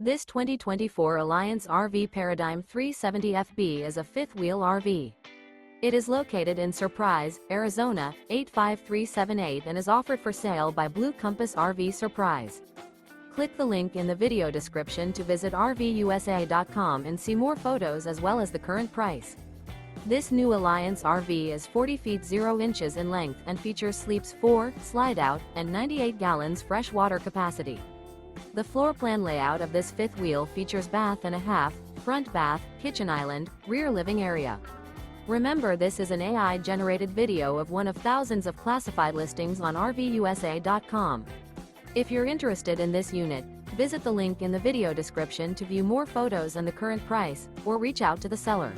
This 2024 Alliance RV Paradigm 370FB is a fifth-wheel RV. It is located in Surprise, Arizona, 85378 and is offered for sale by Blue Compass RV Surprise. Click the link in the video description to visit RVUSA.com and see more photos as well as the current price. This new Alliance RV is 40 feet 0 inches in length and features sleeps 4, Slideout, and 98 gallons fresh water capacity. The floor plan layout of this fifth wheel features bath and a half, front bath, kitchen island, rear living area. Remember, this is an AI-generated video of one of thousands of classified listings on RVUSA.com. If you're interested in this unit, visit the link in the video description to view more photos and the current price, or reach out to the seller.